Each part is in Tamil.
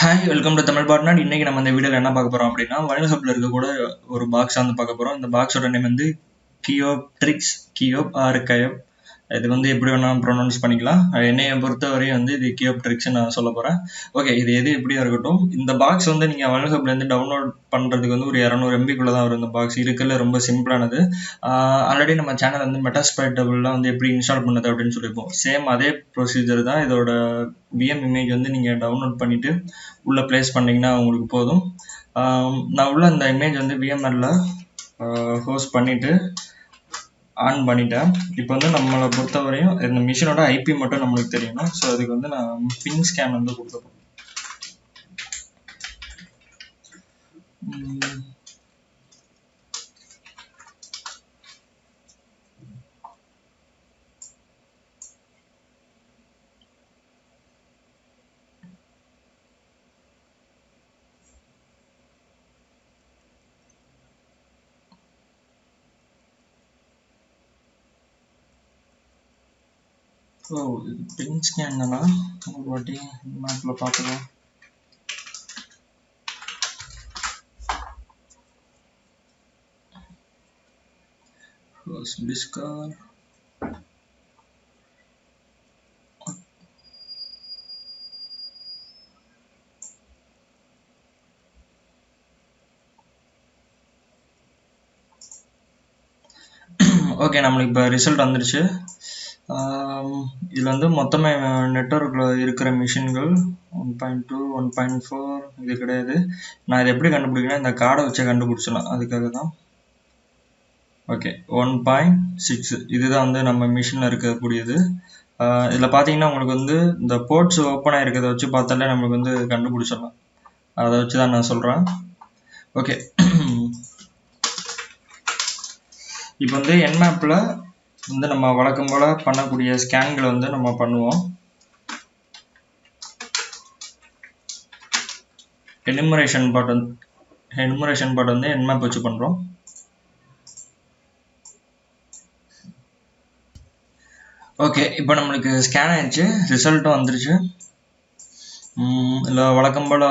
Hi welcome to Tamil partner. இன்னைக்கு நம்ம இந்த வீடியோவில் என்ன பார்க்க போகிறோம் அப்படின்னா, வயல் ஹப்பில் இருக்க கூட ஒரு பாக்ஸ் வந்து பார்க்க போகிறோம். இந்த பாக்ஸோட நேம் வந்து கியோப் ஆர் கயோப். இது வந்து எப்படி வேணாலும் ப்ரொனவுன்ஸ் பண்ணிக்கலாம். என்னையை பொறுத்தவரையும் வந்து இது கியோப்ட்ரிக்ஸ் நான் சொல்ல போகிறேன். ஓகே, இது எது எப்படியா இருக்கட்டும், இந்த பாக்ஸ் வந்து நீங்கள் வயல் ஹப்லேருந்து டவுன்லோட் பண்ணுறதுக்கு வந்து ஒரு 200 MB தான் வரும். இந்த பாக்ஸ் இருக்குல்ல, ரொம்ப சிம்பிளானது. ஆல்ரெடி நம்ம சேனல் வந்து மெட்டாஸ்பைட்டபிள்லாம் வந்து எப்படி இன்ஸ்டால் பண்ணுது அப்படின்னு சொல்லியிருப்போம். சேம் அதே ப்ரொசீஜர் தான். இதோட விஎம் இமேஜ் வந்து நீங்கள் டவுன்லோட் பண்ணிவிட்டு உள்ளே ப்ளேஸ் பண்ணிங்கன்னா உங்களுக்கு போதும். நான் உள்ள அந்த இமேஜ் வந்து விஎம்ஆரில் ஹோஸ்ட் பண்ணிவிட்டு ஆன் பண்ணிட்டேன். இப்போ வந்து நம்மளை பொறுத்தவரையும் இந்த மிஷினோட ஐபி மட்டும் நம்மளுக்கு தெரியணும். ஸோ அதுக்கு வந்து நான் பின் ஸ்கேன் வந்து கொடுத்துருப்பேன். ஸோ இது பின் ஸ்கேன் தானா, ஒரு வாட்டி மேப்பில் பார்க்கலாம். டிஸ்கவர் ஓகே, நம்மளுக்கு இப்போ ரிசல்ட் வந்துருச்சு. இதில் வந்து மொத்தமாக நெட்வொர்க்கில் இருக்கிற மிஷின்கள் 1.2 1.4 இது கிடையாது. நான் இதை எப்படி கண்டுபிடிக்கிறேன், இந்த கார்டை வச்சு கண்டுபிடிச்சிடலாம். அதுக்காக தான். ஓகே, 1.6 இதுதான் வந்து நம்ம மிஷினில் இருக்கக்கூடியது. இதில் பார்த்தீங்கன்னா உங்களுக்கு வந்து இந்த போர்ட்ஸ் ஓப்பனாக இருக்கிறத வச்சு பார்த்தாலே நம்மளுக்கு வந்து கண்டுபிடிச்சிடலாம். அதை வச்சு தான் நான் சொல்கிறேன். ஓகே, இப்போ வந்து என்மேப்பில் வந்து நம்ம வழக்கம் போல் பண்ணக்கூடிய ஸ்கேன்களை வந்து நம்ம பண்ணுவோம். எனுமரேஷன் பார்ட் வந்து என்மேப் வச்சு பண்ணுறோம். ஓகே, இப்போ நம்மளுக்கு ஸ்கேன் ஆயிடுச்சு, ரிசல்ட்டும் வந்துருச்சு. இல்லை வழக்கம் போல்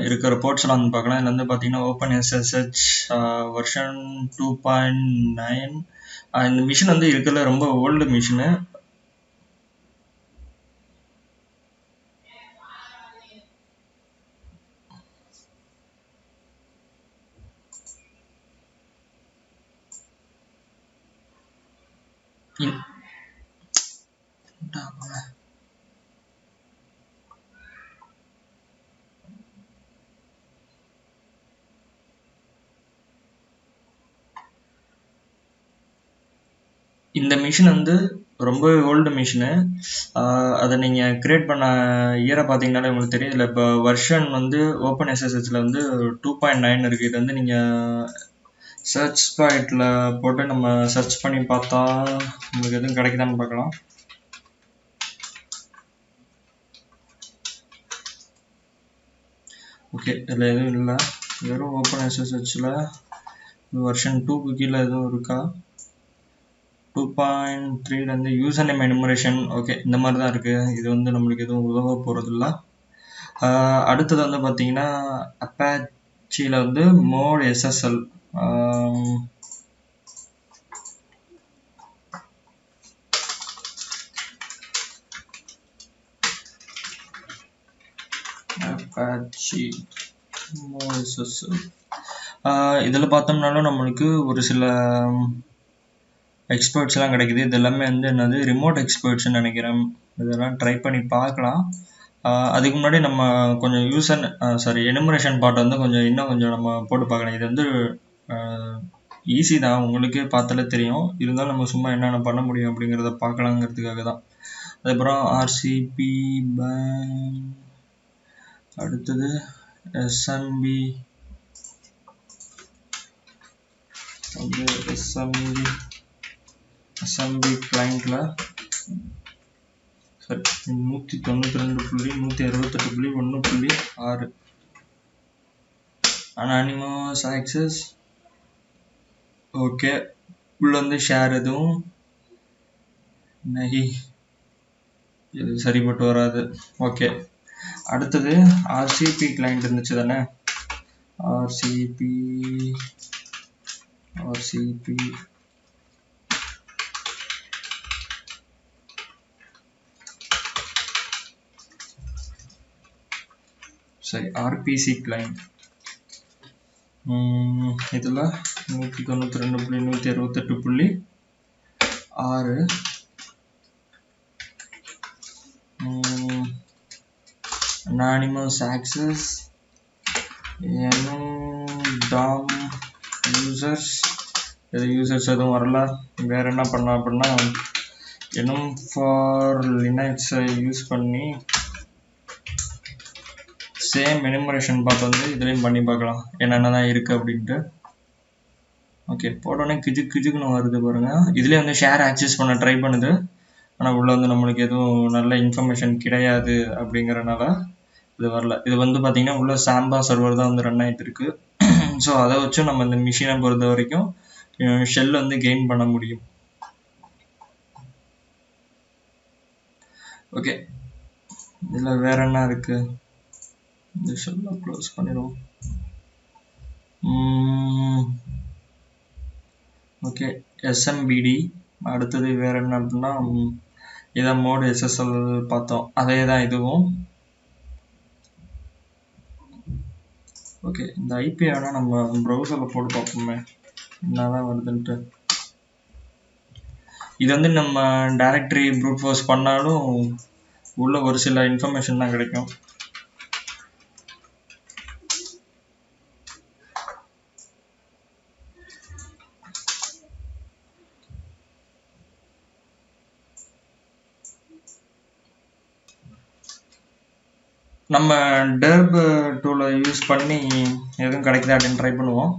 இருக்கிற போர்ட்ஸ்லாம் வந்து பார்க்கலாம். இதில் வந்து பார்த்தீங்கன்னா ஓப்பன் எஸ்எஸ்ஹெச் வெர்ஷன் 2.9. இந்த மிஷின் வந்து இருக்கிறதுல ரொம்ப ஓல்டு மிஷினு. இந்த மிஷின் வந்து ரொம்ப ஓல்டு மிஷினு. அதை நீங்கள் கிரியேட் பண்ண இயரை பார்த்தீங்கன்னாலே உங்களுக்கு தெரியும். இதில் இப்போ வெர்ஷன் வந்து ஓப்பன் எஸ்எஸ்ஹெச்சில் வந்து 2.9 இருக்குது. இது வந்து நீங்கள் சர்ச் பாயிண்டில் போட்டு நம்ம சர்ச் பண்ணி பார்த்தா உங்களுக்கு எதுவும் கிடைக்குதான்னு பார்க்கலாம். ஓகே, இதில் எதுவும் இல்லை. வெறும் ஓப்பன் எஸ்எஸ்ஹெச்சில் வெர்ஷன் 2க்கு கீழே எதுவும் இருக்கா? 2.3லேருந்து யூசர் நேம் எனுமரேஷன். ஓகே, இந்த மாதிரி தான் இருக்குது. இது வந்து நம்மளுக்கு எதுவும் உதவ போகிறதில்ல. அடுத்தது வந்து பார்த்தீங்கன்னா அப்பாச்சியில் வந்து mod SSL. Apache mod SSL இதில் பார்த்தோம்னாலும் நம்மளுக்கு ஒரு சில எக்ஸ்பர்ட்ஸ்லாம் கிடைக்குது. இது எல்லாமே வந்து என்னது ரிமோட் எக்ஸ்பர்ட்ஸ்ன்னு நினைக்கிறேன். இதெல்லாம் ட்ரை பண்ணி பார்க்கலாம். அதுக்கு முன்னாடி நம்ம கொஞ்சம் எனுமரேஷன் பார்ட் வந்து இன்னும் கொஞ்சம் நம்ம போட்டு பார்க்கலாம். இது வந்து ஈஸி தான், உங்களுக்கே பார்த்தாலே தெரியும். இருந்தாலும் நம்ம சும்மா என்னென்ன பண்ண முடியும் அப்படிங்கிறத பார்க்கலாங்கிறதுக்காக தான். அதுக்கப்புறம் ஆர்சிபி பேங்க், அடுத்தது எஸ்எம்பி வந்து எஸ்எம்பி கிளைண்ட்ல 192.168.1.6 அனானிமஸ் ஆக்சஸ். ஓகே, உள்ள வந்து ஷேர் எதுவும் நகி இது சரிப்பட்டு வராது. ஓகே, அடுத்தது ஆர்சிபி கிளைண்ட் இருந்துச்சு தானே, ஆர்சிபி சரி ஆர்பிசி கிளைண்ட். இதில் 192.168.6 anonymous access டாம் யூசர்ஸ் எதுவும் வரல. வேறு என்ன பண்ணலாம் அப்படின்னா ஃபார் லினக்ஸை யூஸ் பண்ணி சேம் எனுமரேஷன் பார்த்து வந்து இதுலேயும் பண்ணி பார்க்கலாம் என்னென்ன தான் இருக்குது அப்படின்ட்டு. ஓகே போட்டோன்னே கிஜுக்குன்னு வருது பாருங்கள். இதுலேயே வந்து ஷேர் ஆக்சஸ் பண்ண ட்ரை பண்ணுது, ஆனால் உள்ளே வந்து நம்மளுக்கு எதுவும் நல்ல இன்ஃபர்மேஷன் கிடையாது அப்படிங்கிறனால இது வரல. இது வந்து பார்த்திங்கன்னா உள்ள சாம்பா சர்வர் தான் வந்து ரன் ஆகிட்டு இருக்கு. ஸோ அதை வச்சு நம்ம இந்த மிஷினை பொறுத்த வரைக்கும் ஷெல் வந்து கெயின் பண்ண முடியும். ஓகே இதில் வேற என்ன இருக்கு, இந்த ஷெல்லை க்ளோஸ் பண்ணிடுவோம். Okay SMPT. அடுத்தது வேற என்ன அப்படின்னா இதான் மோடு எஸ்எஸ்எல் பார்த்தோம், அதே தான் இதுவும். ஓகே இந்த ஐபி வேணால் நம்ம ப்ரௌசரில் போட்டு பார்ப்போமே என்னதான் வருதுன்ட்டு. இது வந்து நம்ம டைரக்டரி ப்ரூட் ஃபோர்ஸ் பண்ணாலும் உள்ள ஒரு சில இன்ஃபர்மேஷன் தான் கிடைக்கும். நம்ம டெர்ப் டூலை யூஸ் பண்ணி எதுவும் கிடைக்குதா அப்படின்னு ட்ரை பண்ணுவோம்.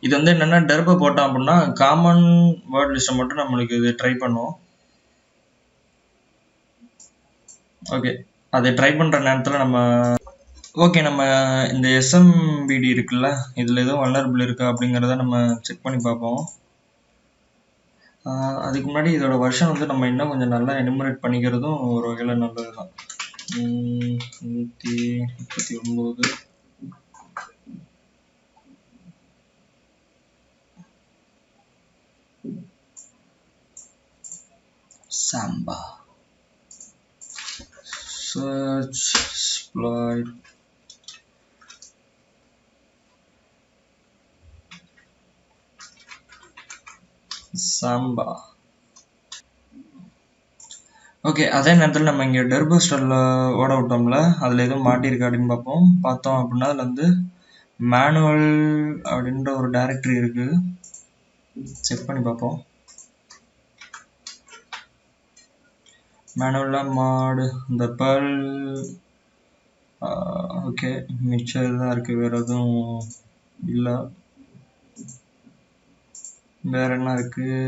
இது வந்து என்னென்னா டெர்பை போட்டோம் அப்படின்னா காமன் வேர்ட் லிஸ்ட்டை மட்டும் நம்மளுக்கு இது ட்ரை பண்ணுவோம். ஓகே அதை ட்ரை பண்ணுற நேரத்தில் நம்ம இந்த எஸ்எம்பிடி இருக்குல்ல, இதில் எதுவும் வல்னரபிள் இருக்கா அப்படிங்கிறத நம்ம செக் பண்ணி பார்ப்போம். அதுக்கு முன்னாடி இதோட வெர்ஷன் வந்து நம்ம இன்னும் கொஞ்சம் நல்லா எனுமரேட் பண்ணிக்கிறதும் ஒரு வகையில் நல்லது தான். 139 Samba search exploit Samba. Okay அதே நேரத்தில் நம்ம இங்கே டெர்போஸ்டரில் ஓட விட்டோம்ல, அதில் எதுவும் மாட்டியிருக்கா அப்படின்னு பார்த்தோம் அப்படின்னா அதில் வந்து மேனுவல் அப்படின்ற ஒரு டைரக்டரி இருக்குது, செக் பண்ணி பார்ப்போம். மேனுவலாக மாடு இந்த பெர்ல். ஓகே மிச்சம் இதுதான் இருக்குது, வேறு எதுவும் இல்லை. வேற என்ன இருக்குது,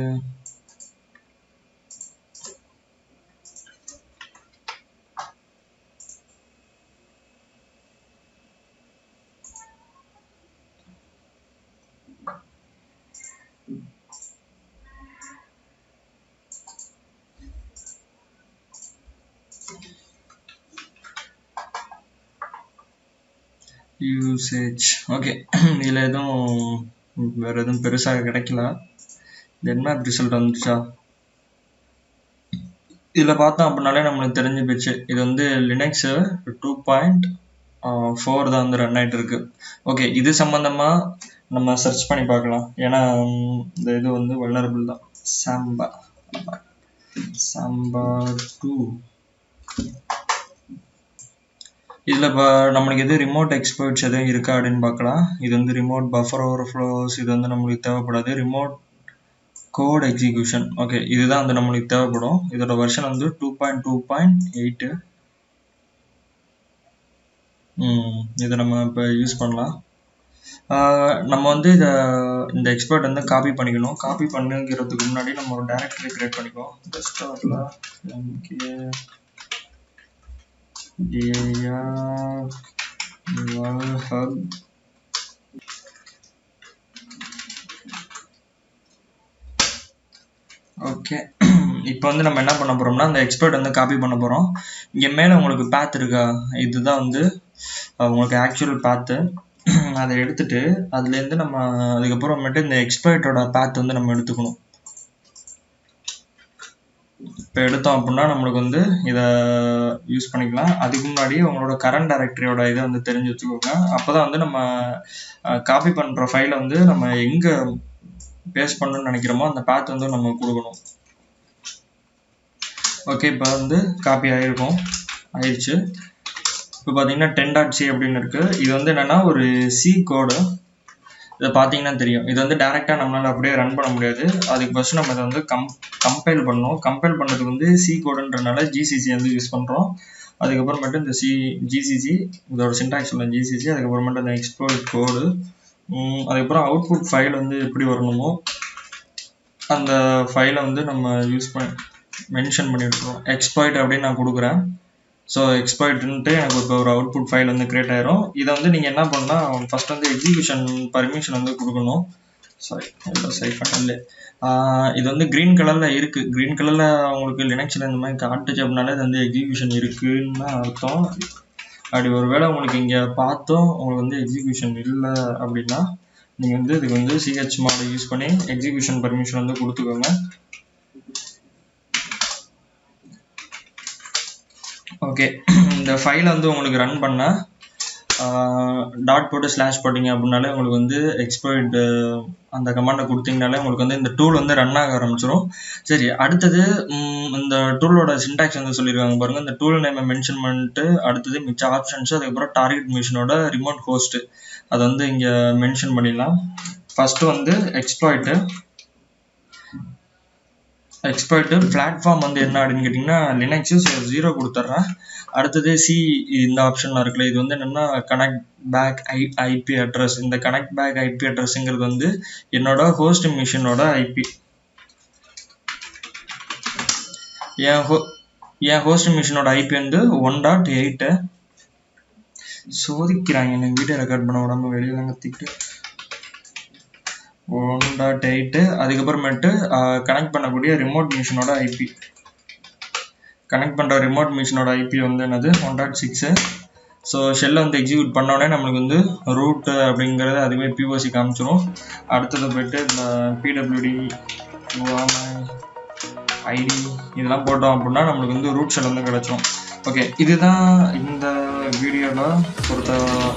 யூசேஜ். ஓகே இதில் வேறு எதுவும் பெருசாக கிடைக்கல. என்ன ரிசல்ட் வந்துச்சா இதில் பார்த்தோம் அப்படின்னாலே நம்மளுக்கு தெரிஞ்சு போச்சு. இது வந்து லினக்ஸு 2.4 தான் வந்து ரன் ஆகிட்டு இருக்கு. ஓகே இது சம்மந்தமாக நம்ம சர்ச் பண்ணி பார்க்கலாம், ஏன்னா இந்த இது வந்து வல்னரபிள் தான். சாம்பா 2 இதில் இப்போ நம்மளுக்கு எது ரிமோட் எக்ஸ்பர்ட்ஸ் எதுவும் இருக்கா அப்படின்னு பார்க்கலாம். இது வந்து ரிமோட் பஃபர் ஓவர்ஃப்ளோஸ், இது வந்து நம்மளுக்கு தேவைப்படாது. ரிமோட் கோட் எக்ஸிக்யூஷன், ஓகே இதுதான் வந்து நம்மளுக்கு தேவைப்படும். இதோட வெர்ஷன் வந்து 2.2.8. இதை நம்ம இப்போ யூஸ் பண்ணலாம். நம்ம வந்து இந்த எக்ஸ்பர்ட் வந்து காப்பி பண்ணிக்கணும். காப்பி பண்ணிக்கிறதுக்கு முன்னாடி நம்ம ஒரு டைரக்டரி கிரியேட் பண்ணிக்குவோம். டெஸ்க்டாப்ல hub ஓகே இப்போ வந்து நம்ம என்ன பண்ண போகிறோம்னா அந்த எக்ஸ்பர்ட் வந்து காப்பி பண்ண போகிறோம். இங்கே மேலே உங்களுக்கு பாத் இருக்கா, இதுதான் வந்து உங்களுக்கு ஆக்சுவல் பாத்து. அதை எடுத்துட்டு அதுலேருந்து நம்ம அதுக்கப்புறமேட்டு இந்த எக்ஸ்பர்ட்டோட பாத் வந்து நம்ம எடுத்துக்கணும். இப்போ எடுத்தோம் அப்படின்னா நம்மளுக்கு வந்து இதை யூஸ் பண்ணிக்கலாம். அதுக்கு முன்னாடி உங்களோட கரண்ட் டைரக்டரியோட இதை வந்து தெரிஞ்சு வச்சுக்கோங்க. அப்போ தான் வந்து நம்ம காப்பி பண்ணுற ஃபைலை வந்து நம்ம எங்கே பேஸ்ட் பண்ணணும்னு நினைக்கிறோமோ அந்த பாத் வந்து நம்ம கொடுக்கணும். ஓகே, இப்போ வந்து காப்பி ஆயிடுச்சு. இப்போ பார்த்தீங்கன்னா 10.c அப்படின்னு இருக்குது. இது வந்து என்னென்னா ஒரு சி கோடு. இதை பார்த்தீங்கன்னா தெரியும். இது வந்து டேரெக்டாக நம்மளால் அப்படியே ரன் பண்ண முடியாது. அதுக்கு ஃபஸ்ட்டு நம்ம இதை வந்து கம்பைல் பண்ணணும். கம்பைல் பண்ணுறதுக்கு வந்து சி கோடுன்றனால ஜிசிசி வந்து யூஸ் பண்ணுறோம். அதுக்கப்புறமேட்டு இந்த ஜிசிசி இதோட சின்டாக்ஸ் உள்ள ஜிசிசி, அதுக்கப்புறமேட்டு அந்த எக்ஸ்போர்ட் கோடு, அதுக்கப்புறம் அவுட்புட் ஃபைல் வந்து எப்படி வரணுமோ அந்த ஃபைலை வந்து நம்ம மென்ஷன் பண்ணி விட்டுருவோம். எக்ஸ்போர்ட் அப்படின்னு நான் கொடுக்குறேன். ஸோ எக்ஸ்போர்ட்ன்ட்டு எனக்கு இப்போ ஒரு அவுட்புட் ஃபைல் வந்து கிரியேட் ஆயிரும். இதை வந்து நீங்கள் என்ன பண்ணால் ஃபஸ்ட் வந்து எக்ஸிக்யூஷன் பர்மிஷன் வந்து கொடுக்கணும். இது வந்து க்ரீன் கலரில் இருக்குது. க்ரீன் கலரில் உங்களுக்கு லினக்ஸில் இந்த மாதிரி காட்டுச்சு அப்படின்னாலே இது வந்து எக்ஸிக்யூஷன் இருக்குன்னு தான் அர்த்தம். அப்படி ஒரு வேளை உங்களுக்கு இங்கே பார்த்தோம் உங்களுக்கு வந்து எக்ஸிக்யூஷன் இல்லை அப்படின்னா நீங்கள் வந்து இதுக்கு வந்து chmod யூஸ் பண்ணி எக்ஸிக்யூஷன் பர்மிஷன் வந்து கொடுத்துக்கோங்க. ஓகே, இந்த ஃபைலை வந்து உங்களுக்கு ரன் பண்ணால் டாட் போட்டு ஸ்லாஷ் போட்டிங்க அப்படின்னாலே உங்களுக்கு வந்து எக்ஸ்போர்ட் அந்த கமாண்டை கொடுத்தீங்கனாலே உங்களுக்கு வந்து இந்த டூல் வந்து ரன் ஆக ஆரம்பிச்சிடும். சரி, அடுத்தது இந்த டூலோட சின்டாக்ஸ் வந்து சொல்லியிருக்காங்க பாருங்கள். இந்த டூல் நேமை மென்ஷன் பண்ணிட்டு அடுத்தது மிச்ச ஆப்ஷன்ஸு, அதுக்கப்புறம் டார்கெட் மிஷினோட ரிமோட் ஹோஸ்ட்டு அதை வந்து இங்கே மென்ஷன் பண்ணிடலாம். ஃபஸ்ட்டு வந்து எக்ஸ்பர்ட்டு பிளாட்ஃபார்ம் வந்து என்ன அப்படின்னு கேட்டிங்கன்னா லினக்ஸு 0 கொடுத்துட்றேன். அடுத்தது இந்த ஆப்ஷன்லாம் இருக்குல்ல, இது வந்து என்னென்னா கனெக்ட் பேக் ஐபி அட்ரஸ். இந்த கனெக்ட் பேக் ஐபி அட்ரஸுங்கிறது வந்து என்னோட ஹோஸ்ட் மிஷினோட ஐபி. என் ஹோஸ்ட் மிஷினோட ஐபி வந்து 1.8. சோதிக்கிறாங்க எனக்கு வீடியோ ரெக்கார்ட் பண்ண விடாம வெளியெல்லாம் கத்திக்கிட்டு. 1.8. அதுக்கப்புறமேட்டு கனெக்ட் பண்ணக்கூடிய ரிமோட் மிஷினோட ஐபி. கனெக்ட் பண்ணுற ரிமோட் மிஷினோட ஐபி வந்து என்னது 1.6. ஸோ ஷெல்லை வந்து எக்ஸிக்யூட் பண்ணோடனே நம்மளுக்கு வந்து ரூட் அப்படிங்கிறது அதுவே பிஓசி காமிச்சிரும். அடுத்தது போய்ட்டு இந்த பிடபிள்யூடி ஐடி இதெல்லாம் போட்டோம் அப்படின்னா நம்மளுக்கு வந்து ரூட் ஷெல் வந்து கிடச்சிரும். ஓகே, இதுதான் இந்த வீடியோவில் பொறுத்த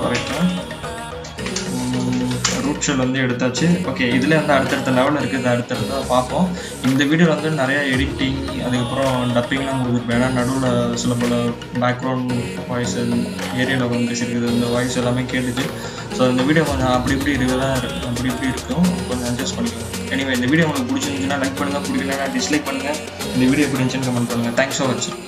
வரைக்கும் ரூட் ஷெல் வந்து எடுத்தாச்சு. ஓகே, இதில் வந்து அடுத்தடுத்த லெவலில் இருக்குது. அடுத்தடுத்த பார்ப்போம். இந்த வீடியோவில் வந்து நிறையா எடிட்டிங் அதுக்கப்புறம் டப்பிங்லாம் கொடுத்துருப்பேன். ஏன்னா நடுவில் சில பல பேக்ரவுண்ட் வாய்ஸ் ஏரியாவில் வந்து பேசியிருக்குது, இந்த வாய்ஸ் எல்லாமே கேட்டுச்சு. ஸோ இந்த வீடியோ கொஞ்சம் அப்படி இப்படி இருக்கும், கொஞ்சம் அட்ஜஸ்ட் பண்ணிக்கோங்க. எனிவே, இந்த வீடியோ உங்களுக்கு பிடிச்சிருந்துச்சுன்னா லைக் பண்ணுங்கள், பிடிக்கலன்னா டிஸ்லைக் பண்ணுங்கள். இந்த வீடியோ எப்படி இருந்துச்சுன்னு கமெண்ட் பண்ணுங்கள். தேங்க்ஸ் ஃபார் வாட்சிங்.